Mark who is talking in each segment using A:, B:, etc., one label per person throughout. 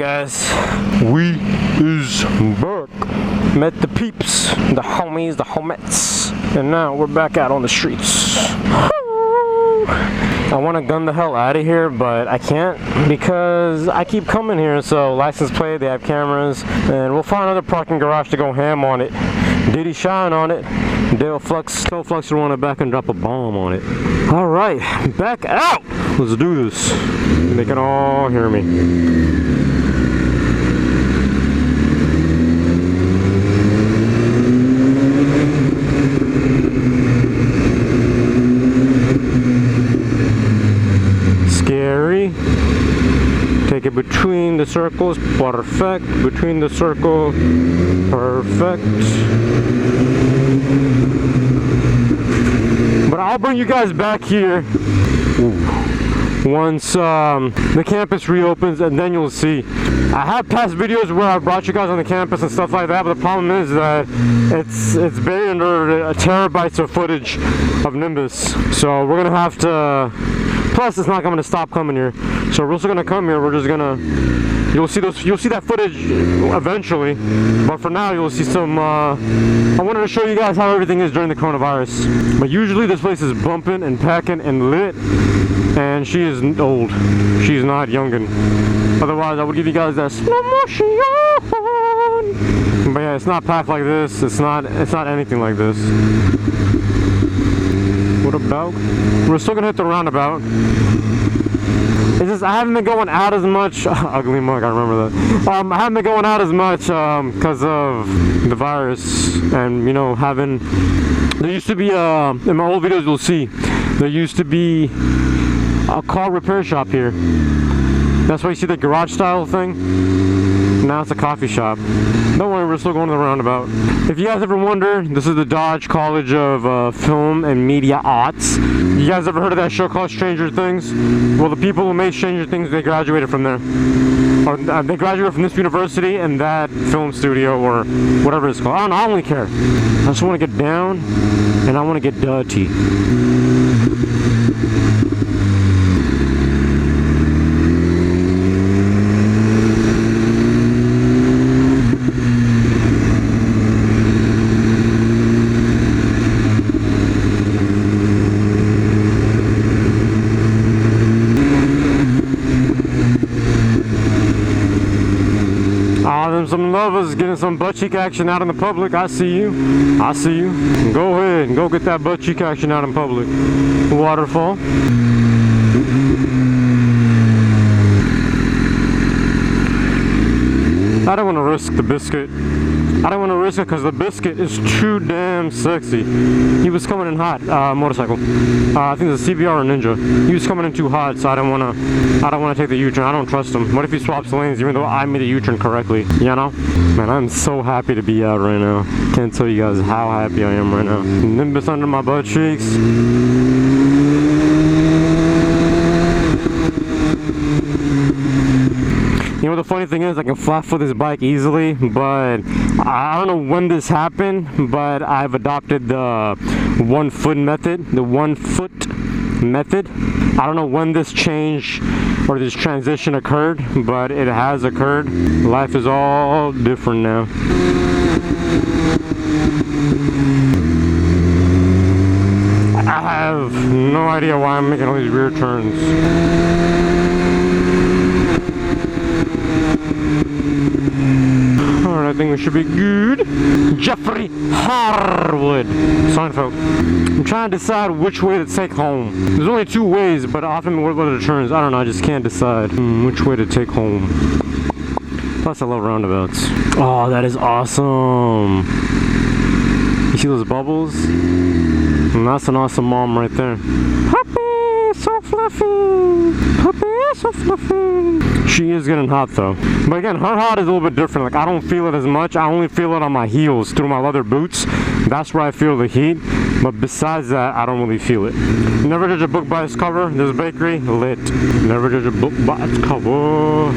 A: guys, we is back. Met the peeps, the homies, the homettes, and now we're back out on the streets. I want to gun the hell out of here, but I can't because I keep coming here. So license plate, they have cameras, and we'll find another parking garage to go ham on it. Diddy shine on it. Dale Flux, Toe Flux will run it back and drop a bomb on it. All right, back out. Let's do this. They can all hear me. Scary. Take it between the circles. Perfect. Between the circle. Perfect. But I'll bring you guys back here once the campus reopens, and then you'll see. I have past videos where I brought you guys on the campus and stuff like that, but the problem is that it's buried under terabytes of footage of Nimbus. So we're gonna have to. Plus, it's not going to stop coming here. So we're also going to come here. We're just gonna. You'll see that footage eventually, but for now you'll see some. I wanted to show you guys how everything is during the coronavirus. But usually this place is bumping and packing and lit, and she is old. She's not youngin'. Otherwise, I would give you guys that slow motion. But yeah, it's not packed like this. It's not anything like this. What about? We're still gonna hit the roundabout. It's just I haven't been going out as much. Ugly mug, I remember that. I haven't been going out as much because of the virus, and you know, there used to be in my old videos you'll see there used to be a car repair shop here. That's why you see the garage style thing. Now it's a coffee shop. Don't worry, we're still going to the roundabout. If you guys ever wonder, this is the Dodge College of Film and Media Arts. You guys ever heard of that show called Stranger Things? Well, the people who made Stranger Things, they graduated from there. Or they graduated from this university and that film studio or whatever it's called. I don't know, I don't really care. I just want to get down and I want to get dirty. Some lovers getting some butt cheek action out in the public. I see you. I see you. Go ahead and go get that butt cheek action out in public. Waterfall. I don't want to risk the biscuit. I don't want to risk it because the biscuit is too damn sexy. He was coming in hot, motorcycle. I think it's a CBR or Ninja. He was coming in too hot, so I don't want to take the U-turn. I don't trust him. What if he swaps lanes even though I made the U-turn correctly? You know? Man, I'm so happy to be out right now. Can't tell you guys how happy I am right now. Nimbus under my butt cheeks. You know, the funny thing is I can flat foot this bike easily, but I don't know when this happened, but I've adopted the 1 foot method, the 1 foot method. I don't know when this change or this transition occurred, but it has occurred. Life is all different now. I have no idea why I'm making all these weird turns. Alright, I think we should be good. Jeffrey Harwood. Seinfeld. I'm trying to decide which way to take home. There's only 2 ways, but often what are the turns? I don't know, I just can't decide which way to take home. Plus, I love roundabouts. Oh, that is awesome. You see those bubbles? And that's an awesome mom right there. Puppy, so fluffy. Puppy, so fluffy. She is getting hot though. But again, her hot is a little bit different. Like, I don't feel it as much. I only feel it on my heels through my leather boots. That's where I feel the heat. But besides that, I don't really feel it. Never judge a book by its cover. This bakery, lit. Never judge a book by its cover.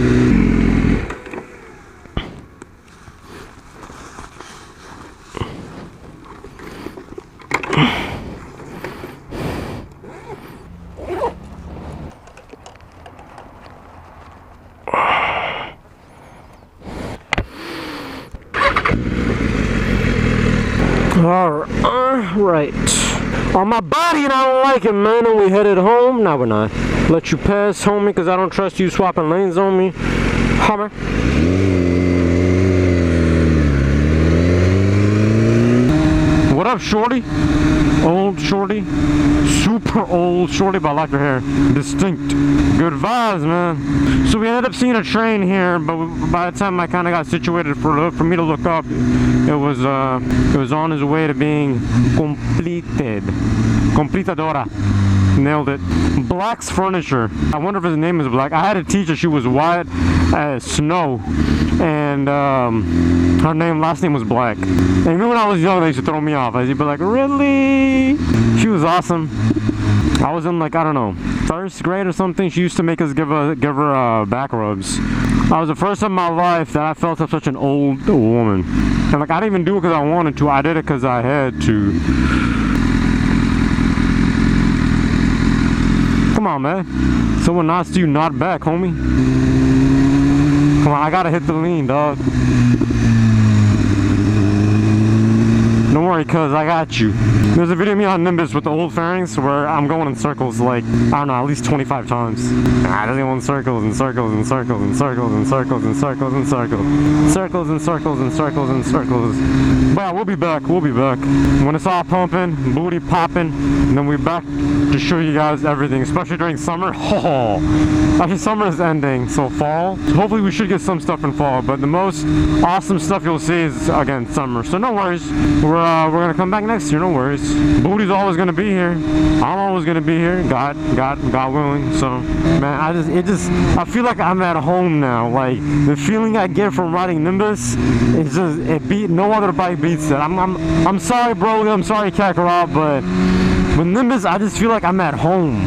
A: Alright. On my body and I don't like it, man, and we headed home. No, we're not. Let you pass, homie, because I don't trust you swapping lanes on me. Hummer. What up, shorty? Old shorty? Super old shorty, but I like her hair. Distinct. Good vibes, man. So we ended up seeing a train here, but by the time I kind of got situated for me to look up, it was on his way to being completed. Completadora. Nailed it. Black's Furniture. I wonder if his name is Black. I had a teacher, she was white as snow, and her last name was Black. And even when I was young, they used to throw me off. I'd be like, really? She was awesome. I was in, like, I don't know, first grade or something. She used to make us give her back rubs. I was the first time in my life that I felt such an old woman. And like, I didn't even do it because I wanted to. I did it because I had to. Come on, man. Someone nods to you, nod back, homie. Come on, I gotta hit the lean, dog. Don't worry, cuz I got you. There's a video of me on Nimbus with the old fairings where I'm going in circles like, I don't know, at least 25 times. I just go in circles and circles and circles and circles and circles and circles and circles. Circles and circles and circles and circles. But yeah, we'll be back, When it's all pumping, booty popping, and then we're back to show you guys everything, especially during summer. Oh, actually summer is ending, so fall. Hopefully we should get some stuff in fall, but the most awesome stuff you'll see is, again, summer. So no worries. We're gonna come back next year, no worries. Booty's always gonna be here. I'm always gonna be here. God willing. So, man, I feel like I'm at home now. Like the feeling I get from riding Nimbus is just no other bike beats it. I'm sorry, bro. I'm sorry, Kakarot, but with Nimbus, I just feel like I'm at home.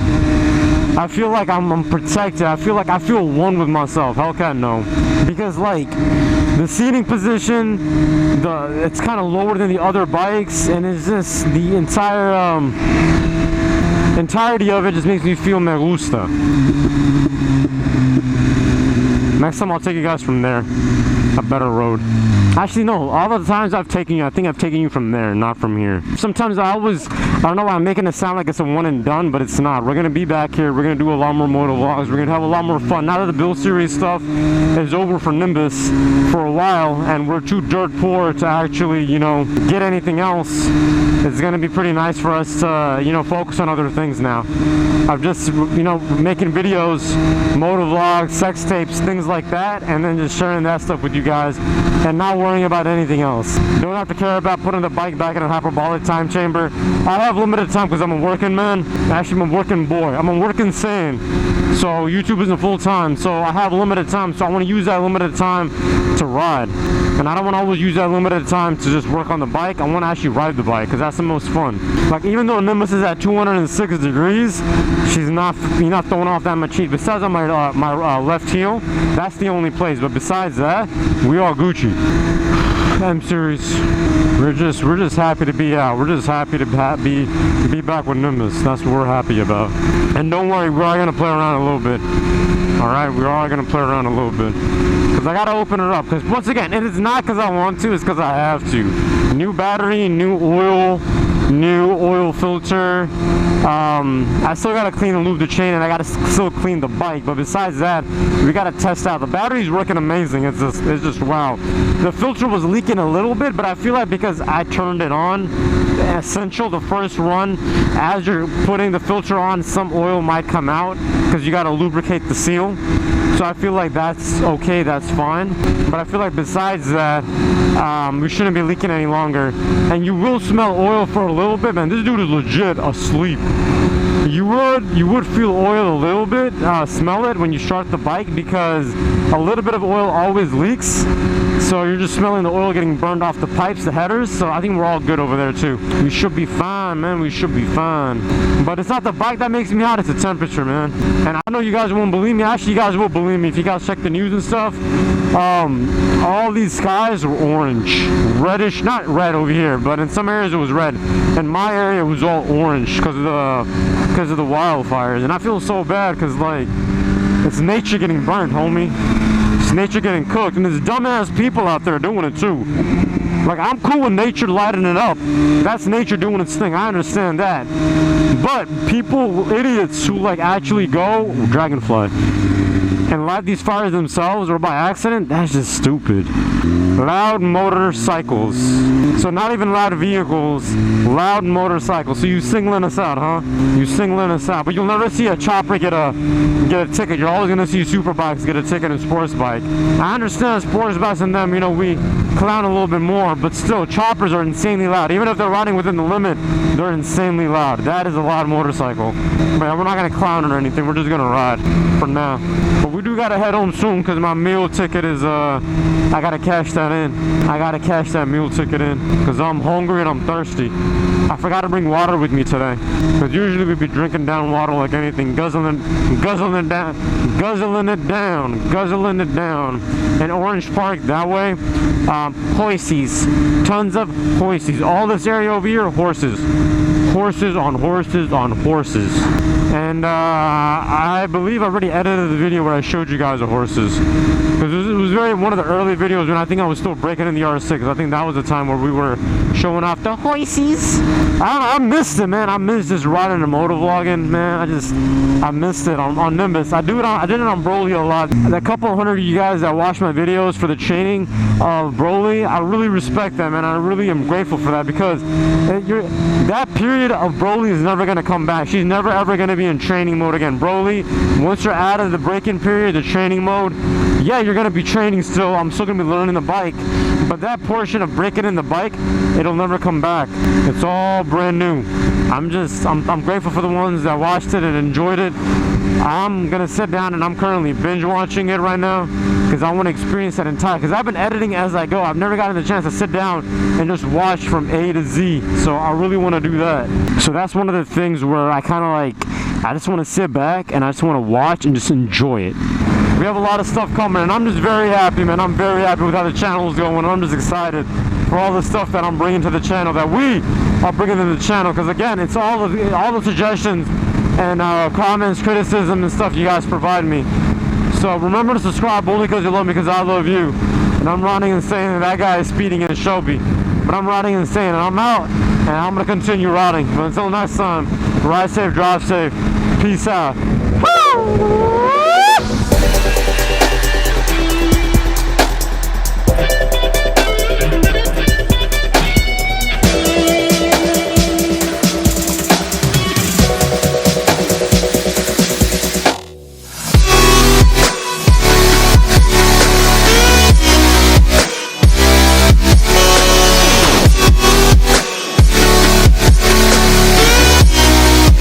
A: I feel like I'm protected. I feel one with myself. Hellcat, no. Because like the seating position, it's kind of lower than the other bikes, and it's just the entirety of it just makes me feel me gusta. Next time I'll take you guys from there. A better road. Actually, no, all the times I've taken you, I think I've taken you from there, not from here. Sometimes I don't know why I'm making it sound like it's a one and done, but it's not. We're gonna be back here, we're gonna do a lot more moto vlogs, we're gonna have a lot more fun. Now that the build series stuff is over for Nimbus for a while, and we're too dirt poor to actually, you know, get anything else, it's gonna be pretty nice for us to, you know, focus on other things now. I'm just, you know, making videos, moto vlogs, sex tapes, things like that, and then just sharing that stuff with you guys and not worrying about anything else. Don't have to care about putting the bike back in a hyperbolic time chamber. I have limited time because I'm a working man. Actually, I'm a working boy. I'm a working sane. So YouTube isn't full time. So I have limited time. So I want to use that limited time to ride. And I don't want to always use that limited time to just work on the bike. I want to actually ride the bike because that's the most fun. Like even though Nimbus is at 206 degrees, you're not throwing off that much heat. Besides on my left heel, that's the only place. But besides that, we are Gucci. I'm serious. We're just happy to be out. We're just happy to be back with Nimbus. That's what we're happy about. And don't worry, we are gonna play around a little bit. All right, we are gonna play around a little bit. Cause I gotta open it up. Cause once again, it is not cause I want to. It's cause I have to. New battery, new oil filter. I still gotta clean and lube the chain, and I gotta still clean the bike. But besides that, we gotta test out. The battery's working amazing. It's just wow. The filter was leaking a little bit, but I feel like because I turned it on, essential the first run, as you're putting the filter on, some oil might come out because you gotta lubricate the seal. So I feel like that's okay, that's fine. But I feel like besides that, we shouldn't be leaking any longer. And you will smell oil for a little bit, man. This dude is legit asleep. You would feel oil a little bit, smell it when you start the bike, because a little bit of oil always leaks. So you're just smelling the oil getting burned off the pipes, the headers. So I think we're all good over there too. We should be fine, man. We should be fine. But it's not the bike that makes me hot, it's the temperature, man. And I know you guys won't believe me. Actually, you guys will believe me if you guys check the news and stuff. All these skies were orange, reddish, not red over here, but in some areas it was red. In my area it was all orange because of the wildfires. And I feel so bad because like it's nature getting burnt, homie. It's nature getting cooked, and there's dumbass people out there doing it too. Like, I'm cool with nature lighting it up. That's nature doing its thing. I understand that. But people, idiots who like actually go Dragonfly and light these fires themselves or by accident, that's just stupid. Loud motorcycles. So not even loud vehicles, loud motorcycles. So you singling us out, huh? You singling us out. But you'll never see a chopper get a ticket. You're always gonna see super bikes get a ticket in sports bike. I understand sports bikes and them, you know, we clown a little bit more, but still, choppers are insanely loud. Even if they're riding within the limit, they're insanely loud. That is a loud motorcycle. Man, we're not gonna clown it or anything. We're just gonna ride for now. But we do gotta head home soon because my meal ticket is I gotta cash that in. I gotta cash that meal ticket in because I'm hungry and I'm thirsty. I forgot to bring water with me today because usually we'd be drinking down water like anything, guzzling it down. In Orange Park that way, hoises, tons of hoises. All this area over here, horses on horses. And I believe I already edited the video where I showed you guys the horses because it was one of the early videos when I think I was still breaking in the R6. I think that was the time where we were showing off the hoises. I missed it, man. I missed just riding and motovlogging, man. I missed it on Nimbus. I did it on Broly a lot. The couple hundred of you guys that watch my videos for the training of Broly, I really respect that, man. I really am grateful for that because that period of Broly is never going to come back. She's never ever going to be in training mode again. Broly, once you're out of the break-in period, the training mode, yeah, you're going to be training still. I'm still going to be learning the bike. But that portion of breaking in the bike, it'll never come back. It's all brand new. I'm grateful for the ones that watched it and enjoyed it. I'm gonna sit down and I'm currently binge watching it right now because I want to experience that entire, because I've been editing as I go. I've never gotten the chance to sit down and just watch from A to Z, so I really want to do that. So that's one of the things where I kind of like, I just want to sit back and I just want to watch and just enjoy it. We have a lot of stuff coming and I'm just very happy, man. I'm very happy with how the channel is going. I'm just excited for all the stuff that I'm bringing to the channel, that we are bringing to the channel, because again, it's all the suggestions and comments, criticism and stuff you guys provide me. So remember to subscribe only because you love me, because I love you. And I'm riding and saying that guy is speeding in Shelby, but I'm riding and saying, and I'm out and I'm gonna continue riding. But until next time, ride safe, drive safe, peace out. Woo!